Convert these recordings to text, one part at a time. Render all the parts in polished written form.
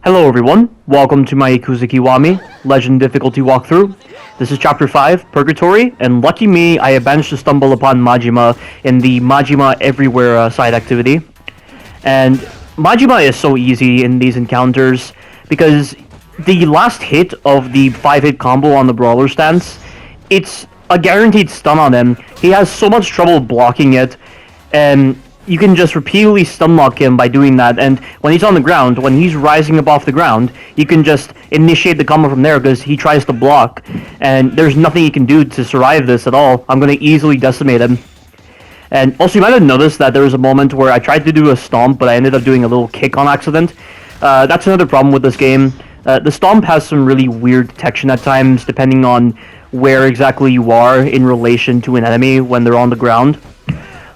Hello everyone, welcome to my Yakuza Kiwami Legend difficulty walkthrough. This is Chapter 5, Purgatory, and lucky me, I have managed to stumble upon Majima in the Majima Everywhere side activity. And Majima is so easy in these encounters because the last hit of the 5-hit combo on the Brawler stance, it's a guaranteed stun on him. He has so much trouble blocking it, and you can just repeatedly stun lock him by doing that, and when he's on the ground, when he's rising up off the ground, you can just initiate the combo from there because he tries to block, and there's nothing he can do to survive this at all. I'm going to easily decimate him. And also, you might have noticed that there was a moment where I tried to do a stomp, but I ended up doing a little kick on accident. That's another problem with this game. The stomp has some really weird detection at times, depending on where exactly you are in relation to an enemy when they're on the ground.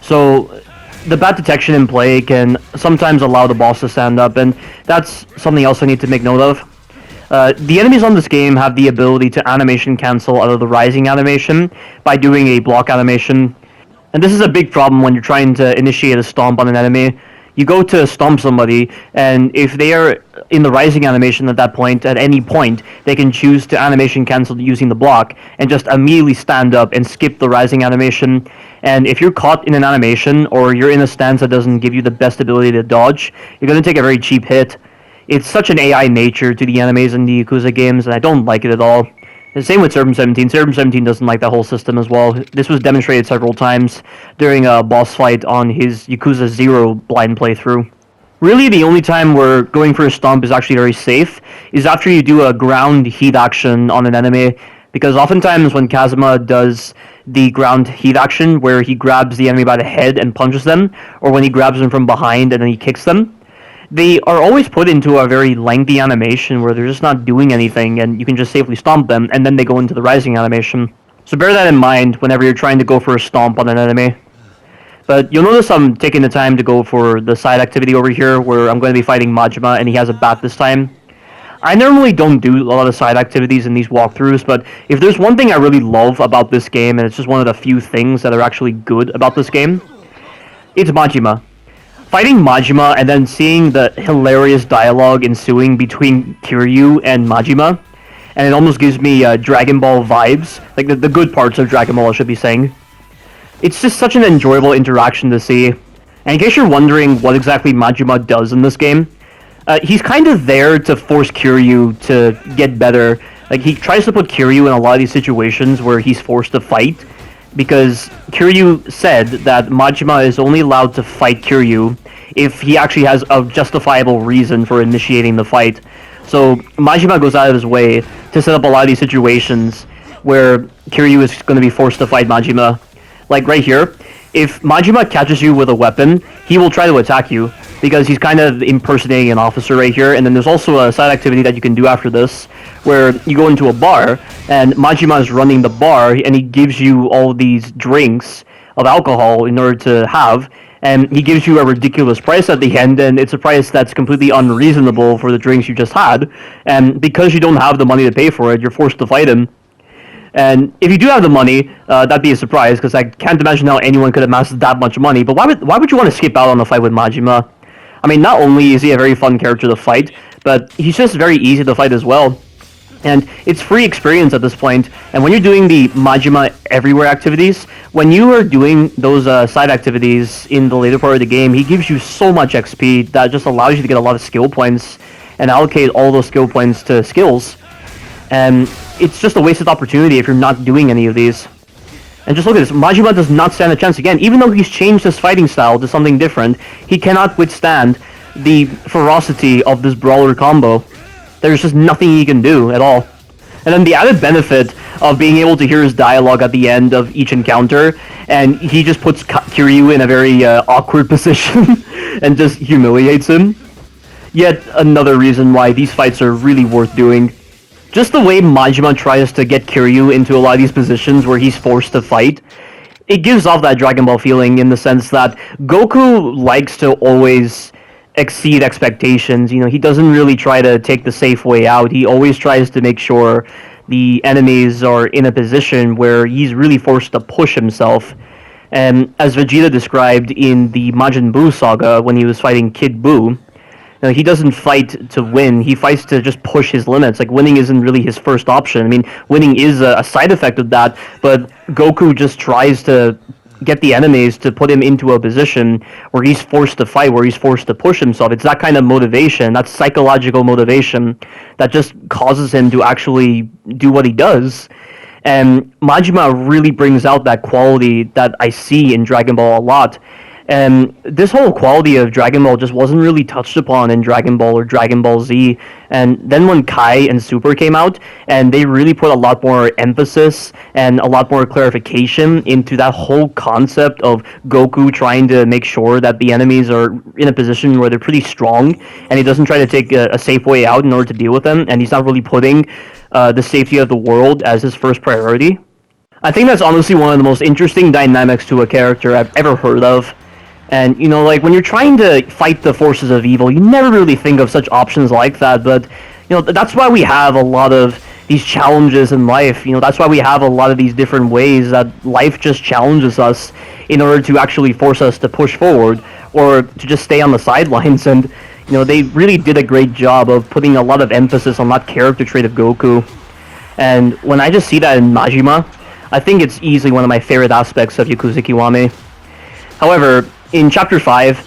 So the bad detection in play can sometimes allow the boss to stand up, and that's something else I need to make note of. The enemies on this game have the ability to animation cancel out of the rising animation by doing a block animation, and this is a big problem when you're trying to initiate a stomp on an enemy. You go to stomp somebody, and if they are in the rising animation at that point, at any point, they can choose to animation cancel using the block, and just immediately stand up and skip the rising animation. And if you're caught in an animation, or you're in a stance that doesn't give you the best ability to dodge, you're going to take a very cheap hit. It's such an AI nature to the enemies in the Yakuza games, and I don't like it at all. The same with Serpent 17. Serpent 17 doesn't like that whole system as well. This was demonstrated several times during a boss fight on his Yakuza 0 blind playthrough. Really, the only time where going for a stomp is actually very safe is after you do a ground heat action on an enemy, because oftentimes when Kazuma does the ground heat action where he grabs the enemy by the head and punches them, or when he grabs them from behind and then he kicks them, they are always put into a very lengthy animation where they're just not doing anything, and you can just safely stomp them, and then they go into the rising animation. So bear that in mind whenever you're trying to go for a stomp on an enemy. But you'll notice I'm taking the time to go for the side activity over here, where I'm going to be fighting Majima, and he has a bat this time. I normally don't do a lot of side activities in these walkthroughs, but if there's one thing I really love about this game, and it's just one of the few things that are actually good about this game, it's Majima. Fighting Majima and then seeing the hilarious dialogue ensuing between Kiryu and Majima, and it almost gives me Dragon Ball vibes, like the good parts of Dragon Ball, I should be saying. It's just such an enjoyable interaction to see. And in case you're wondering what exactly Majima does in this game, he's kind of there to force Kiryu to get better. Like, he tries to put Kiryu in a lot of these situations where he's forced to fight, because Kiryu said that Majima is only allowed to fight Kiryu if he actually has a justifiable reason for initiating the fight. So Majima goes out of his way to set up a lot of these situations where Kiryu is going to be forced to fight Majima. Like right here, if Majima catches you with a weapon, he will try to attack you, because he's kind of impersonating an officer right here. And then there's also a side activity that you can do after this, where you go into a bar, and Majima is running the bar, and he gives you all these drinks of alcohol in order to have, and he gives you a ridiculous price at the end, and it's a price that's completely unreasonable for the drinks you just had, and because you don't have the money to pay for it, you're forced to fight him. And if you do have the money, that'd be a surprise, because I can't imagine how anyone could amass that much money, but why would you want to skip out on a fight with Majima? I mean, not only is he a very fun character to fight, but he's just very easy to fight as well. And it's free experience at this point, and when you're doing the Majima Everywhere activities, when you are doing those side activities in the later part of the game, he gives you so much XP that just allows you to get a lot of skill points and allocate all those skill points to skills. And it's just a wasted opportunity if you're not doing any of these. And just look at this, Majima does not stand a chance again. Even though he's changed his fighting style to something different, he cannot withstand the ferocity of this brawler combo. There's just nothing he can do at all. And then the added benefit of being able to hear his dialogue at the end of each encounter, and he just puts Kiryu in a very awkward position and just humiliates him. Yet another reason why these fights are really worth doing. Just the way Majima tries to get Kiryu into a lot of these positions where he's forced to fight, it gives off that Dragon Ball feeling in the sense that Goku likes to always exceed expectations. You know, he doesn't really try to take the safe way out. He always tries to make sure the enemies are in a position where he's really forced to push himself. And as Vegeta described in the Majin Buu saga when he was fighting Kid Buu, No, he doesn't fight to win. He fights to just push his limits. Like, winning isn't really his first option. I mean, winning is a side effect of that, but Goku just tries to get the enemies to put him into a position where he's forced to fight, where he's forced to push himself. It's that kind of motivation, that psychological motivation, that just causes him to actually do what he does. And Majima really brings out that quality that I see in Dragon Ball a lot. And this whole quality of Dragon Ball just wasn't really touched upon in Dragon Ball or Dragon Ball Z. And then when Kai and Super came out, and they really put a lot more emphasis and a lot more clarification into that whole concept of Goku trying to make sure that the enemies are in a position where they're pretty strong, and he doesn't try to take a safe way out in order to deal with them, and he's not really putting the safety of the world as his first priority. I think that's honestly one of the most interesting dynamics to a character I've ever heard of. And, you know, like, when you're trying to fight the forces of evil, you never really think of such options like that, but, you know, that's why we have a lot of these challenges in life. You know, that's why we have a lot of these different ways that life just challenges us in order to actually force us to push forward, or to just stay on the sidelines. And, you know, they really did a great job of putting a lot of emphasis on that character trait of Goku. And when I just see that in Majima, I think it's easily one of my favorite aspects of Yakuza Kiwami. However, in Chapter 5,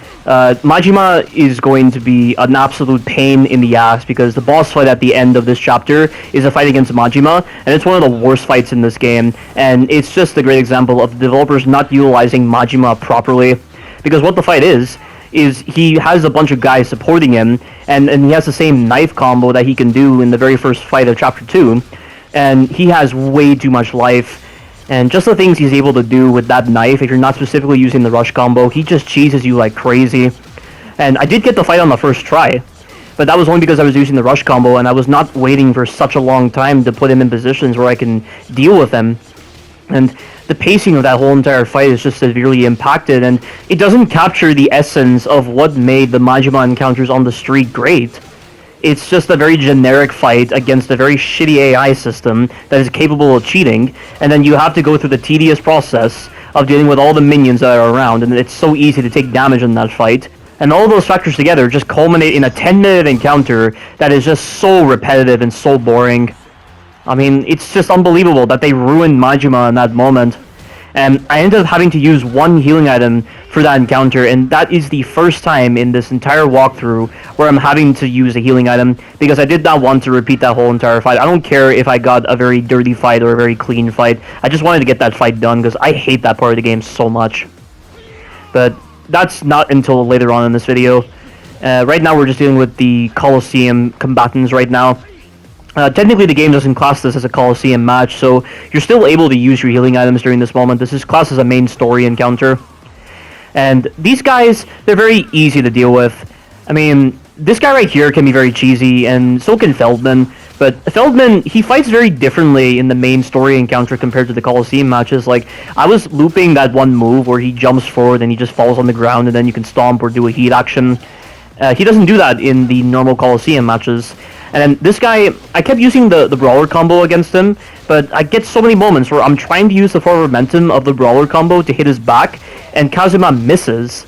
Majima is going to be an absolute pain in the ass, because the boss fight at the end of this chapter is a fight against Majima, and it's one of the worst fights in this game, and it's just a great example of the developers not utilizing Majima properly. Because what the fight is he has a bunch of guys supporting him, and he has the same knife combo that he can do in the very first fight of Chapter 2, and he has way too much life. And just the things he's able to do with that knife, if you're not specifically using the rush combo, he just cheeses you like crazy. And I did get the fight on the first try, but that was only because I was using the rush combo, and I was not waiting for such a long time to put him in positions where I can deal with him. And the pacing of that whole entire fight is just severely impacted, and it doesn't capture the essence of what made the Majima encounters on the street great. It's just a very generic fight against a very shitty AI system that is capable of cheating, and then you have to go through the tedious process of dealing with all the minions that are around, and it's so easy to take damage in that fight. And all those factors together just culminate in a 10-minute encounter that is just so repetitive and so boring. I mean, it's just unbelievable that they ruined Majima in that moment. And I ended up having to use one healing item for that encounter, and that is the first time in this entire walkthrough where I'm having to use a healing item, because I did not want to repeat that whole entire fight. I don't care if I got a very dirty fight or a very clean fight. I just wanted to get that fight done, because I hate that part of the game so much. But that's not until later on in this video. Right now we're just dealing with the Colosseum combatants right now. Technically, the game doesn't class this as a Colosseum match, so you're still able to use your healing items during this moment. This is classed as a main story encounter. And these guys, they're very easy to deal with. I mean, this guy right here can be very cheesy, and so can Feldman. But Feldman, he fights very differently in the main story encounter compared to the Colosseum matches. Like, I was looping that one move where he jumps forward and he just falls on the ground, and then you can stomp or do a heat action. He doesn't do that in the normal Colosseum matches. And then this guy, I kept using the brawler combo against him, but I get so many moments where I'm trying to use the forward momentum of the brawler combo to hit his back, and Kazuma misses.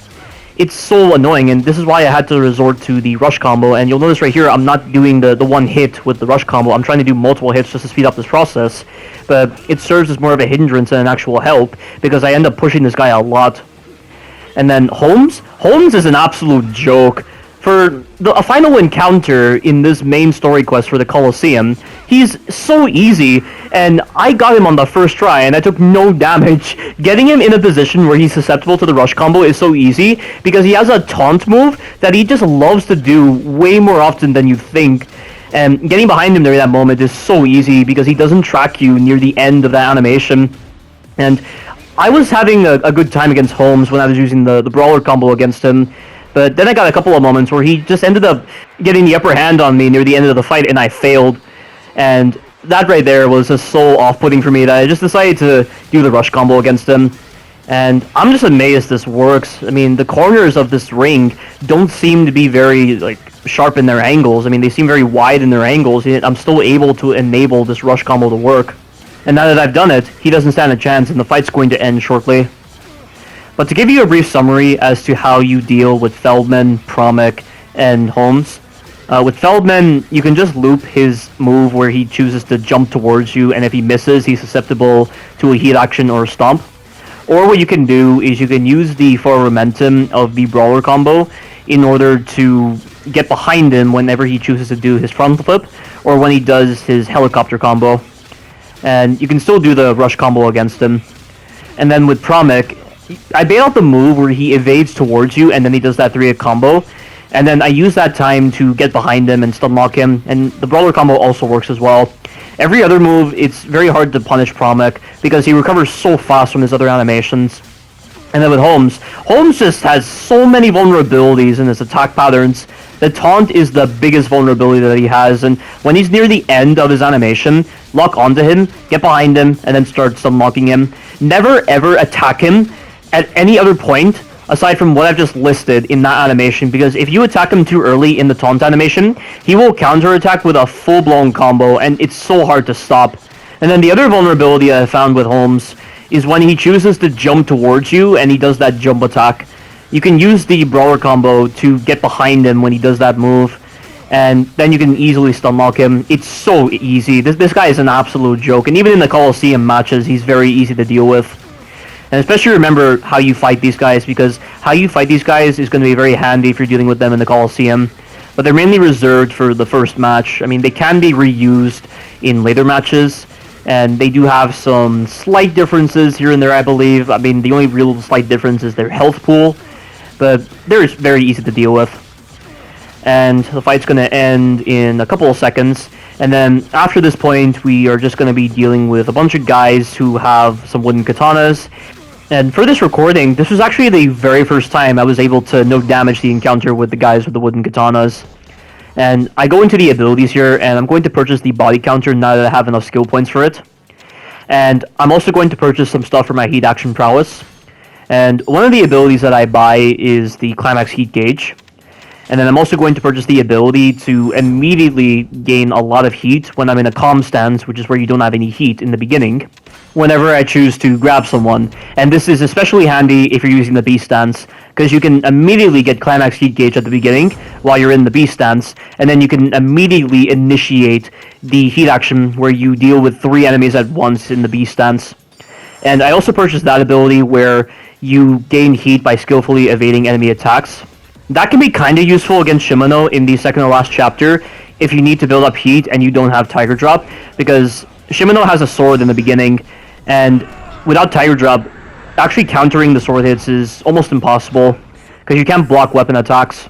It's so annoying, and this is why I had to resort to the rush combo. And you'll notice right here, I'm not doing the one hit with the rush combo. I'm trying to do multiple hits just to speed up this process, but it serves as more of a hindrance than an actual help, because I end up pushing this guy a lot. And then Holmes is an absolute joke. For a final encounter in this main story quest for the Colosseum, he's so easy, and I got him on the first try, and I took no damage. Getting him in a position where he's susceptible to the rush combo is so easy, because he has a taunt move that he just loves to do way more often than you think. And getting behind him during that moment is so easy, because he doesn't track you near the end of that animation. And I was having a good time against Holmes when I was using the brawler combo against him. But then I got a couple of moments where he just ended up getting the upper hand on me near the end of the fight, and I failed. And that right there was just so off-putting for me that I just decided to do the rush combo against him. And I'm just amazed this works. I mean, the corners of this ring don't seem to be very, like, sharp in their angles. I mean, they seem very wide in their angles, yet I'm still able to enable this rush combo to work. And now that I've done it, he doesn't stand a chance, and the fight's going to end shortly. But to give you a brief summary as to how you deal with Feldman, Promek, and Holmes. With Feldman, you can just loop his move where he chooses to jump towards you, and if he misses, he's susceptible to a heat action or a stomp. Or what you can do is you can use the forward momentum of the brawler combo in order to get behind him whenever he chooses to do his front flip, or when he does his helicopter combo. And you can still do the rush combo against him. And then with Promic, I bait out the move where he evades towards you and then he does that 3-hit combo. And then I use that time to get behind him and stun lock him. And the brawler combo also works as well. Every other move, it's very hard to punish Promic because he recovers so fast from his other animations. And then with Holmes just has so many vulnerabilities in his attack patterns. The taunt is the biggest vulnerability that he has, and when he's near the end of his animation, lock onto him, get behind him, and then start stun locking him. Never ever attack him at any other point aside from what I've just listed in that animation, because if you attack him too early in the taunt animation, he will counterattack with a full-blown combo, and it's so hard to stop. And then the other vulnerability I found with Holmes is when he chooses to jump towards you and he does that jump attack. You can use the brawler combo to get behind him when he does that move, and then you can easily stun lock him. It's so easy. This guy is an absolute joke, and even in the Coliseum matches, he's very easy to deal with. And especially remember how you fight these guys, because how you fight these guys is going to be very handy if you're dealing with them in the Coliseum. But they're mainly reserved for the first match. I mean, they can be reused in later matches, and they do have some slight differences here and there, I believe. I mean, the only real slight difference is their health pool, but they're very easy to deal with. And the fight's going to end in a couple of seconds, and then after this point, we are just going to be dealing with a bunch of guys who have some wooden katanas. And for this recording, this was actually the very first time I was able to no damage the encounter with the guys with the wooden katanas. And I go into the abilities here, and I'm going to purchase the body counter now that I have enough skill points for it. And I'm also going to purchase some stuff for my heat action prowess. And one of the abilities that I buy is the Climax Heat Gauge. And then I'm also going to purchase the ability to immediately gain a lot of heat when I'm in a calm stance, which is where you don't have any heat in the beginning, whenever I choose to grab someone. And this is especially handy if you're using the B stance, because you can immediately get Climax Heat Gauge at the beginning while you're in the B stance, and then you can immediately initiate the heat action where you deal with 3 enemies at once in the B stance. And I also purchased that ability where you gain heat by skillfully evading enemy attacks. That can be kind of useful against Shimano in the second to last chapter if you need to build up heat and you don't have Tiger Drop, because Shimano has a sword in the beginning, and without Tiger Drop, actually countering the sword hits is almost impossible, because you can't block weapon attacks.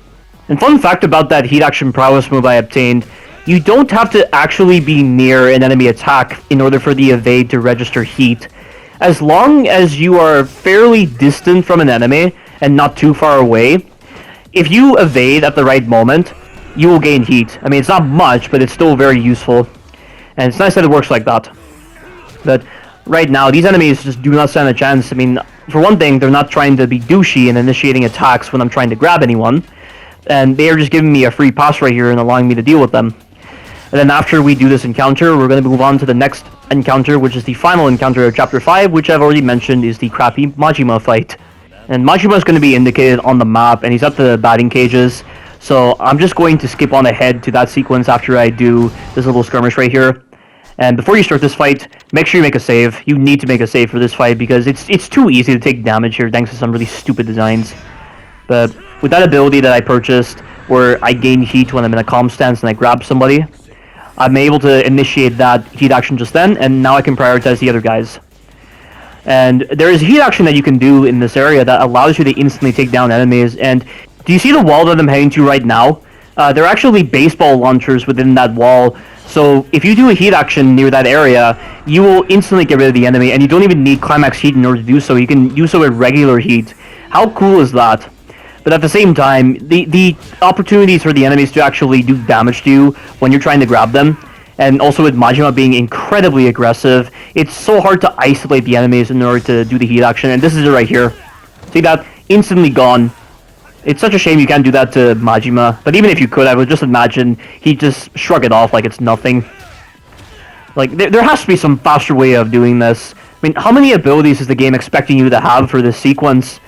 And fun fact about that heat action prowess move I obtained, you don't have to actually be near an enemy attack in order for the evade to register heat. As long as you are fairly distant from an enemy and not too far away, if you evade at the right moment, you will gain heat. I mean, it's not much, but it's still very useful. And it's nice that it works like that. But right now, these enemies just do not stand a chance. I mean, for one thing, they're not trying to be douchey and initiating attacks when I'm trying to grab anyone. And they are just giving me a free pass right here and allowing me to deal with them. And then after we do this encounter, we're going to move on to the next encounter, which is the final encounter of Chapter 5, which I've already mentioned is the crappy Majima fight. And Majima is going to be indicated on the map, and he's at the batting cages. So I'm just going to skip on ahead to that sequence after I do this little skirmish right here. And before you start this fight, make sure you make a save. You need to make a save for this fight because it's too easy to take damage here thanks to some really stupid designs. But with that ability that I purchased, where I gain heat when I'm in a calm stance and I grab somebody, I'm able to initiate that heat action just then, and now I can prioritize the other guys. And there is a heat action that you can do in this area that allows you to instantly take down enemies. And do you see the wall that I'm heading to right now? There are actually baseball launchers within that wall. So if you do a heat action near that area, you will instantly get rid of the enemy, and you don't even need Climax Heat in order to do so. You can do so with regular heat. How cool is that? But at the same time, the opportunities for the enemies to actually do damage to you when you're trying to grab them, and also with Majima being incredibly aggressive, it's so hard to isolate the enemies in order to do the heat action, and this is it right here. See that? Instantly gone. It's such a shame you can't do that to Majima, but even if you could, I would just imagine he'd just shrug it off like it's nothing. Like, there has to be some faster way of doing this. I mean, how many abilities is the game expecting you to have for this sequence?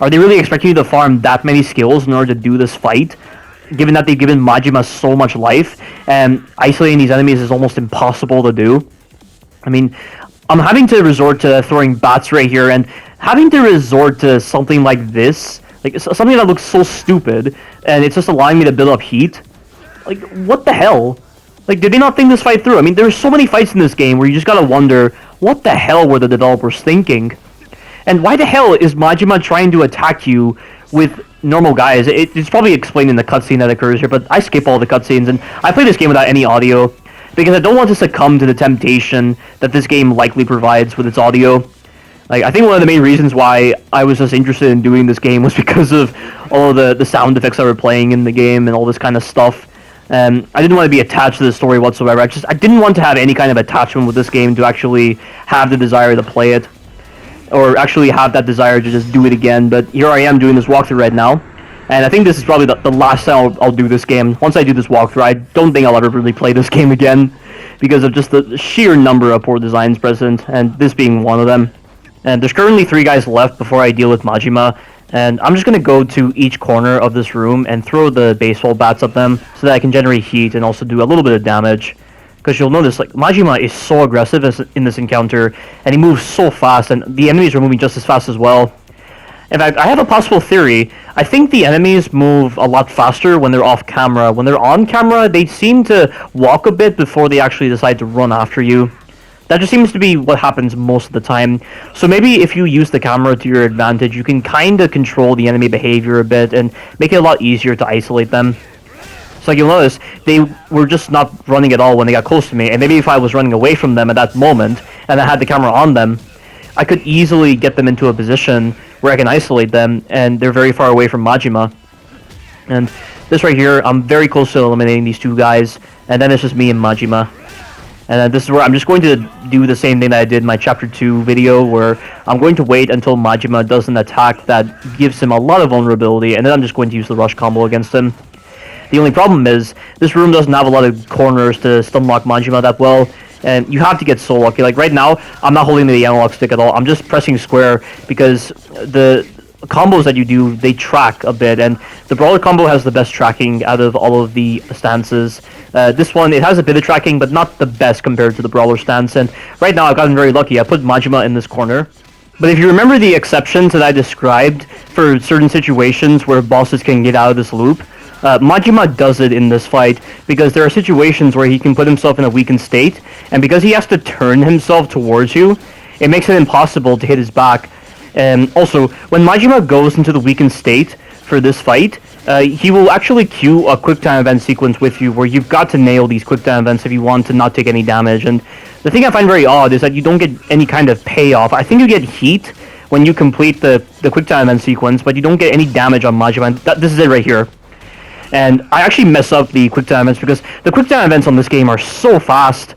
Are they really expecting you to farm that many skills in order to do this fight? given that they've given Majima so much life, and isolating these enemies is almost impossible to do. I mean, I'm having to resort to throwing bats right here, and having to resort to something like this, like something that looks so stupid, and it's just allowing me to build up heat. Like, what the hell? Like, did they not think this fight through? I mean, there's so many fights in this game where you just gotta wonder, what the hell were the developers thinking? And why the hell is Majima trying to attack you with normal guys? It's probably explained in the cutscene that occurs here, but I skip all the cutscenes, and I play this game without any audio, because I don't want to succumb to the temptation that this game likely provides with its audio. Like, I think one of the main reasons why I was just interested in doing this game was because of all of the sound effects that were playing in the game and all this kind of stuff. I didn't want to be attached to the story whatsoever. I didn't want to have any kind of attachment with this game to actually have the desire to play it, or actually have that desire to just do it again. But here I am doing this walkthrough right now, and I think this is probably the last time I'll do this game. Once I do this walkthrough, I don't think I'll ever really play this game again, because of just the sheer number of poor designs present, and this being one of them. And there's currently 3 guys left before I deal with Majima, and I'm just going to go to each corner of this room and throw the baseball bats at them so that I can generate heat and also do a little bit of damage. Because you'll notice, like, Majima is so aggressive in this encounter, and he moves so fast, and the enemies are moving just as fast as well. In fact, I have a possible theory. I think the enemies move a lot faster when they're off camera. When they're on camera, they seem to walk a bit before they actually decide to run after you. That just seems to be what happens most of the time. So maybe if you use the camera to your advantage, you can kind of control the enemy behavior a bit and make it a lot easier to isolate them. So like you'll notice, they were just not running at all when they got close to me, and maybe if I was running away from them at that moment, and I had the camera on them, I could easily get them into a position where I can isolate them, and they're very far away from Majima. And this right here, I'm very close to eliminating these 2 guys, and then it's just me and Majima. And then this is where I'm just going to do the same thing that I did in my Chapter 2 video, where I'm going to wait until Majima does an attack that gives him a lot of vulnerability, and then I'm just going to use the rush combo against him. The only problem is, this room doesn't have a lot of corners to stunlock Majima that well, and you have to get so lucky. Like right now, I'm not holding the analog stick at all, I'm just pressing square, because the combos that you do, they track a bit, and the brawler combo has the best tracking out of all of the stances. This one, it has a bit of tracking, but not the best compared to the brawler stance, and right now I've gotten very lucky. I put Majima in this corner. But if you remember the exceptions that I described for certain situations where bosses can get out of this loop, Majima does it in this fight, because there are situations where he can put himself in a weakened state, and because he has to turn himself towards you, it makes it impossible to hit his back. And also, when Majima goes into the weakened state for this fight, he will actually queue a quick time event sequence with you, where you've got to nail these quick time events if you want to not take any damage. And the thing I find very odd is that you don't get any kind of payoff. I think you get heat when you complete the quick time event sequence, but you don't get any damage on Majima. This is it right here. And I actually mess up the quick time events, because the quick time events on this game are so fast.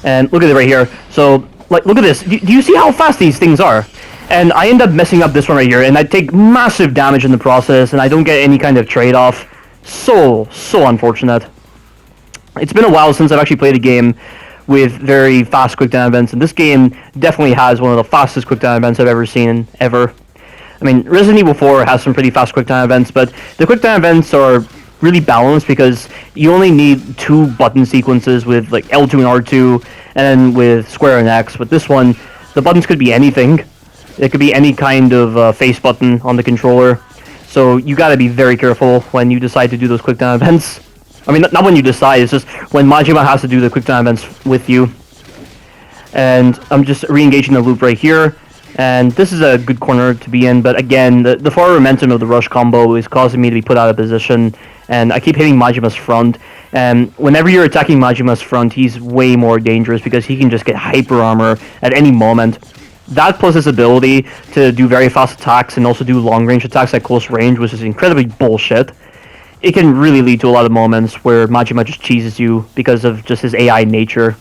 And look at it right here. So, like, look at this. Do you see how fast these things are? And I end up messing up this one right here, and I take massive damage in the process, and I don't get any kind of trade-off. So unfortunate. It's been a while since I've actually played a game with very fast quick time events, and this game definitely has one of the fastest quick time events I've ever seen, ever. I mean, Resident Evil 4 has some pretty fast quick time events, but the quick time events are really balanced, because you only need 2 button sequences with like L2 and R2, and then with square and X. But this one, the buttons could be anything. It could be any kind of face button on the controller, so you gotta be very careful when you decide to do those quick time events. I mean, not when you decide, it's just when Majima has to do the quick time events with you. And I'm just re-engaging the loop right here, and this is a good corner to be in, but again, the forward momentum of the rush combo is causing me to be put out of position, and I keep hitting Majima's front, and whenever you're attacking Majima's front, he's way more dangerous, because he can just get hyper armor at any moment. That plus his ability to do very fast attacks and also do long-range attacks at close range, which is incredibly bullshit. It can really lead to a lot of moments where Majima just cheeses you because of just his AI nature.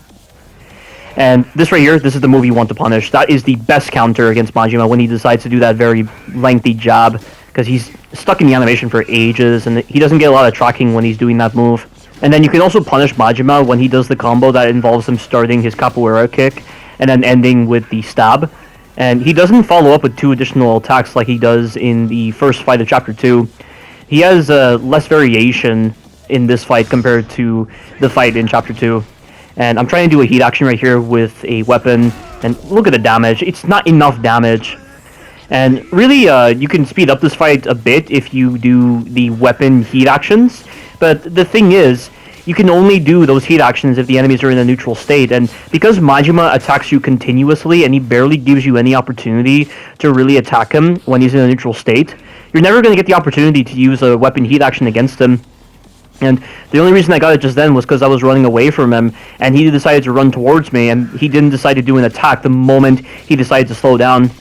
And this right here, this is the move you want to punish. That is the best counter against Majima when he decides to do that very lengthy jab, because he's stuck in the animation for ages, and he doesn't get a lot of tracking when he's doing that move. And then you can also punish Majima when he does the combo that involves him starting his capoeira kick and then ending with the stab. And he doesn't follow up with 2 additional attacks like he does in the first fight of Chapter 2. He has less variation in this fight compared to the fight in Chapter 2. And I'm trying to do a heat action right here with a weapon, and look at the damage. It's not enough damage. And really, you can speed up this fight a bit if you do the weapon heat actions. But the thing is, you can only do those heat actions if the enemies are in a neutral state. And because Majima attacks you continuously and he barely gives you any opportunity to really attack him when he's in a neutral state, you're never going to get the opportunity to use a weapon heat action against him. And the only reason I got it just then was because I was running away from him, and he decided to run towards me, and he didn't decide to do an attack the moment he decided to slow down.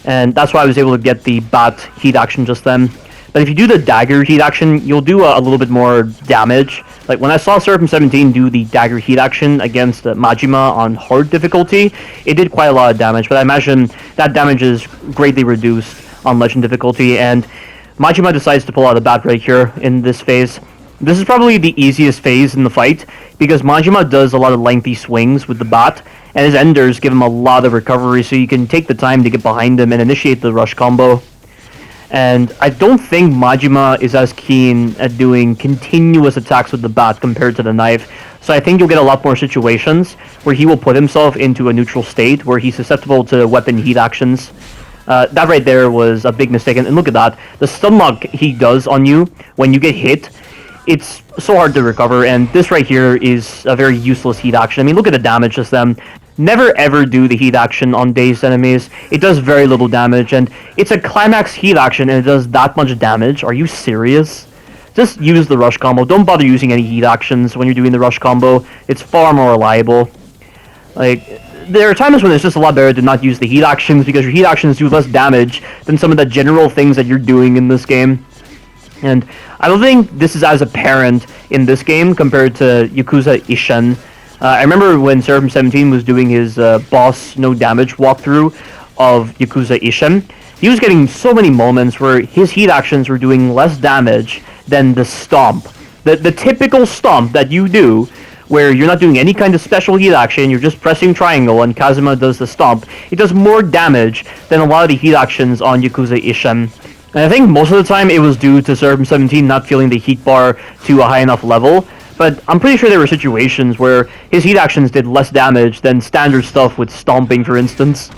And that's why I was able to get the bat heat action just then. But if you do the dagger heat action, you'll do a little bit more damage. Like when I saw Seraph17 do the dagger heat action against Majima on hard difficulty, it did quite a lot of damage, but I imagine that damage is greatly reduced on legend difficulty, and Majima decides to pull out the bat right here in this phase. This is probably the easiest phase in the fight, because Majima does a lot of lengthy swings with the bat, and his enders give him a lot of recovery, so you can take the time to get behind him and initiate the rush combo. And I don't think Majima is as keen at doing continuous attacks with the bat compared to the knife, so I think you'll get a lot more situations where he will put himself into a neutral state, where he's susceptible to weapon heat actions. That right there was a big mistake, and look at that. The stun lock he does on you when you get hit, it's so hard to recover, and this right here is a very useless heat action. I mean, look at the damage just then. Never ever do the heat action on dazed enemies. It does very little damage, and it's a climax heat action and it does that much damage. Are you serious? Just use the rush combo. Don't bother using any heat actions when you're doing the rush combo. It's far more reliable. Like, there are times when it's just a lot better to not use the heat actions, because your heat actions do less damage than some of the general things that you're doing in this game. And I don't think this is as apparent in this game compared to Yakuza Ishin. I remember when Seraph17 was doing his boss no damage walkthrough of Yakuza Ishin, he was getting so many moments where his heat actions were doing less damage than the stomp. The typical stomp that you do, where you're not doing any kind of special heat action, you're just pressing triangle and Kazuma does the stomp, it does more damage than a lot of the heat actions on Yakuza Ishin. And I think most of the time it was due to Seraph17 not feeling the heat bar to a high enough level, but I'm pretty sure there were situations where his heat actions did less damage than standard stuff with stomping, for instance.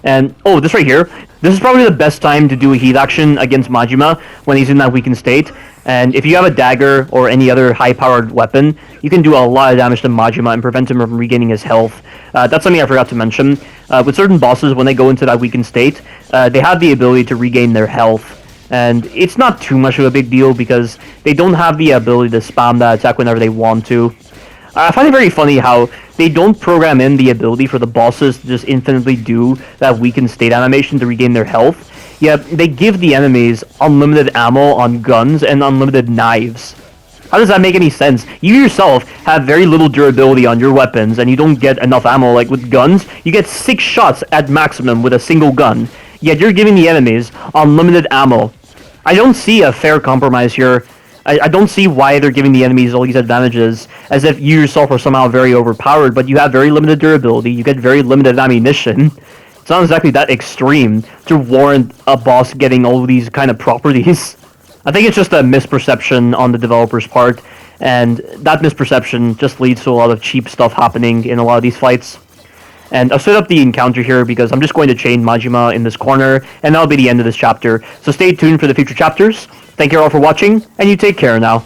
And, oh, this right here, this is probably the best time to do a heat action against Majima when he's in that weakened state. And if you have a dagger or any other high-powered weapon, you can do a lot of damage to Majima and prevent him from regaining his health. That's something I forgot to mention. With certain bosses, when they go into that weakened state, they have the ability to regain their health. And it's not too much of a big deal because they don't have the ability to spam that attack whenever they want to. I find it very funny how they don't program in the ability for the bosses to just infinitely do that weakened state animation to regain their health, yet they give the enemies unlimited ammo on guns and unlimited knives. How does that make any sense? You yourself have very little durability on your weapons and you don't get enough ammo. Like with guns, you get 6 shots at maximum with a single gun, yet you're giving the enemies unlimited ammo. I don't see a fair compromise here. I don't see why they're giving the enemies all these advantages, as if you yourself are somehow very overpowered, but you have very limited durability, you get very limited ammunition. It's not exactly that extreme to warrant a boss getting all these kind of properties. I think it's just a misperception on the developer's part, and that misperception just leads to a lot of cheap stuff happening in a lot of these fights. And I'll set up the encounter here because I'm just going to chain Majima in this corner, and that'll be the end of this chapter. So stay tuned for the future chapters. Thank you all for watching, and you take care now.